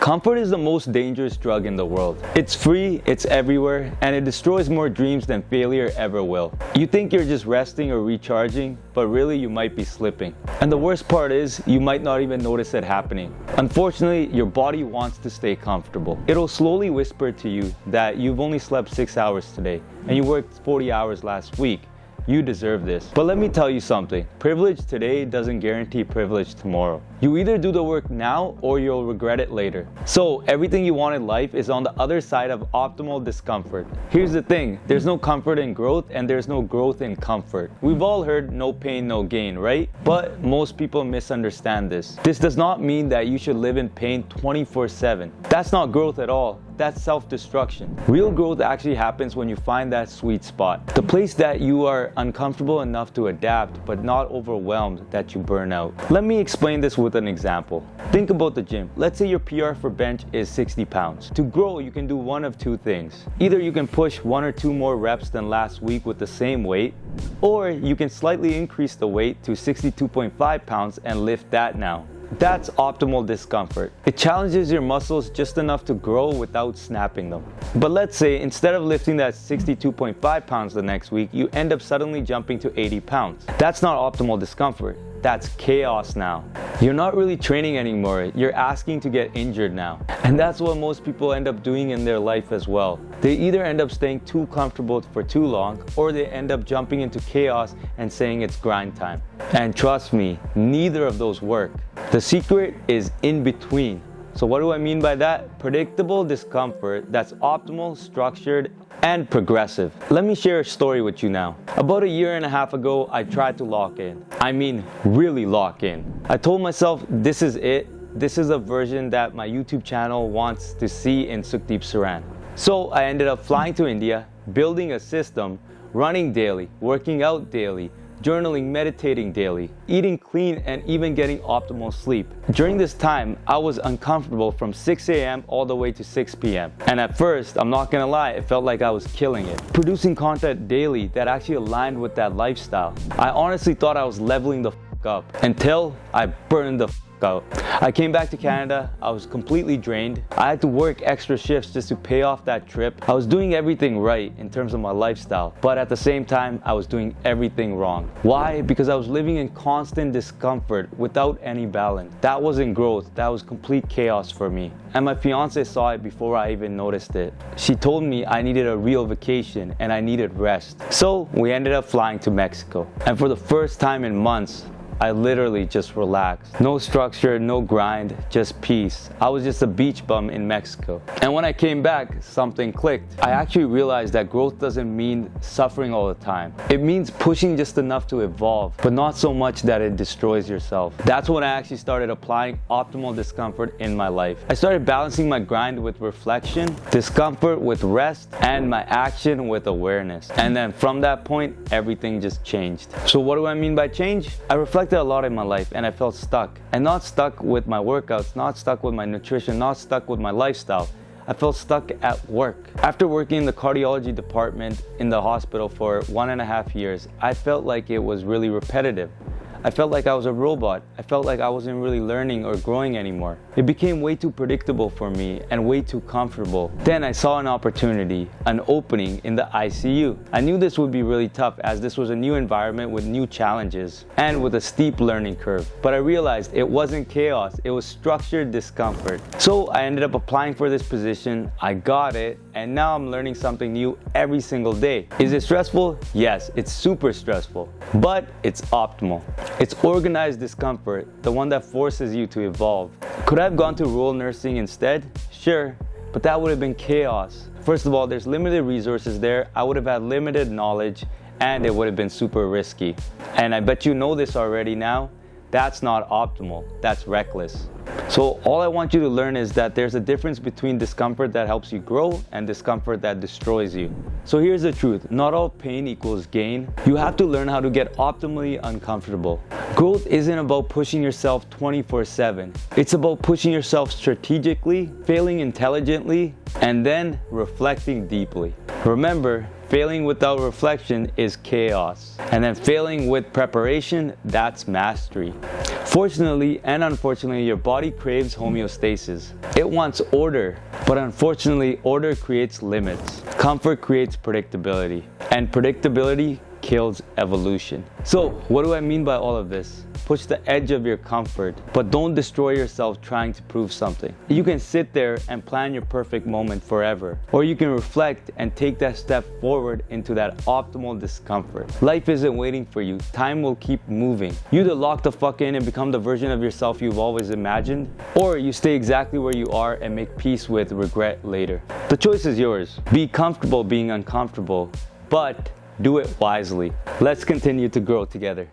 Comfort is the most dangerous drug in the world. It's free, it's everywhere, and it destroys more dreams than failure ever will. You think you're just resting or recharging, but really you might be slipping. And the worst part is, you might not even notice it happening. Unfortunately, your body wants to stay comfortable. It'll slowly whisper to you that you've only slept 6 hours today, and you worked 40 hours last week. You deserve this. But let me tell you something. Privilege today doesn't guarantee privilege tomorrow. You either do the work now or you'll regret it later. So everything you want in life is on the other side of optimal discomfort. Here's the thing, there's no comfort in growth and there's no growth in comfort. We've all heard no pain, no gain, right? But most people misunderstand this. This does not mean that you should live in pain 24/7. That's not growth at all. That's self-destruction. Real growth actually happens when you find that sweet spot. The place that you are uncomfortable enough to adapt, but not overwhelmed that you burn out. Let me explain this with an example. Think about the gym. Let's say your PR for bench is 60 pounds. To grow, you can do one of two things. Either you can push 1 or 2 more reps than last week with the same weight, or you can slightly increase the weight to 62.5 pounds and lift that now. That's optimal discomfort. It challenges your muscles just enough to grow without snapping them. But let's say instead of lifting that 62.5 pounds the next week, you end up suddenly jumping to 80 pounds. That's not optimal discomfort. That's chaos now. You're not really training anymore. You're asking to get injured now. And that's what most people end up doing in their life as well. They either end up staying too comfortable for too long, or they end up jumping into chaos and saying it's grind time. And trust me, neither of those work. The secret is in between. So what do I mean by that? Predictable discomfort that's optimal, structured, and progressive. Let me share a story with you now. About 1.5 years ago, I tried to lock in. I mean, really lock in. I told myself, this is it. This is a version that my YouTube channel wants to see in Sukhdeep Saran. So I ended up flying to India, building a system, running daily, working out daily, journaling, meditating daily, eating clean, and even getting optimal sleep. During this time, I was uncomfortable from 6 a.m. all the way to 6 p.m. And at first, I'm not gonna lie, it felt like I was killing it. Producing content daily that actually aligned with that lifestyle. I honestly thought I was leveling the f up until I burned the f out. I came back to Canada, I was completely drained. I had to work extra shifts just to pay off that trip. I was doing everything right in terms of my lifestyle, but at the same time, I was doing everything wrong. Why? Because I was living in constant discomfort without any balance. That wasn't growth, that was complete chaos for me. And my fiance saw it before I even noticed it. She told me I needed a real vacation and I needed rest. So we ended up flying to Mexico. And for the first time in months, I literally just relaxed. No structure, no grind, just peace. I was just a beach bum in Mexico. And when I came back, something clicked. I actually realized that growth doesn't mean suffering all the time. It means pushing just enough to evolve, but not so much that it destroys yourself. That's when I actually started applying optimal discomfort in my life. I started balancing my grind with reflection, discomfort with rest, and my action with awareness. And then from that point, everything just changed. So what do I mean by change? I reflected a lot in my life and I felt stuck. And not stuck with my workouts, not stuck with my nutrition, not stuck with my lifestyle. I felt stuck at work. After working in the cardiology department in the hospital for 1.5 years, I felt like it was really repetitive. I felt like I was a robot. I felt like I wasn't really learning or growing anymore. It became way too predictable for me and way too comfortable. Then I saw an opportunity, an opening in the ICU. I knew this would be really tough as this was a new environment with new challenges and with a steep learning curve. But I realized it wasn't chaos, it was structured discomfort. So I ended up applying for this position, I got it, and now I'm learning something new every single day. Is it stressful? Yes, it's super stressful, but it's optimal. It's organized discomfort, the one that forces you to evolve. Could I have gone to rural nursing instead? Sure, but that would have been chaos. First of all, there's limited resources there, I would have had limited knowledge, and it would have been super risky. And I bet you know this already now, that's not optimal, that's reckless. So all I want you to learn is that there's a difference between discomfort that helps you grow and discomfort that destroys you. So here's the truth, not all pain equals gain. You have to learn how to get optimally uncomfortable. Growth isn't about pushing yourself 24/7. It's about pushing yourself strategically, failing intelligently, and then reflecting deeply. Remember, failing without reflection is chaos. And then failing with preparation, that's mastery. Fortunately and unfortunately, your body craves homeostasis. It wants order, but unfortunately, order creates limits. Comfort creates predictability, and predictability kills evolution. So, what do I mean by all of this? Push the edge of your comfort, but don't destroy yourself trying to prove something. You can sit there and plan your perfect moment forever, or you can reflect and take that step forward into that optimal discomfort. Life isn't waiting for you. Time will keep moving. You either lock the fuck in and become the version of yourself you've always imagined, or you stay exactly where you are and make peace with regret later. The choice is yours. Be comfortable being uncomfortable, but do it wisely. Let's continue to grow together.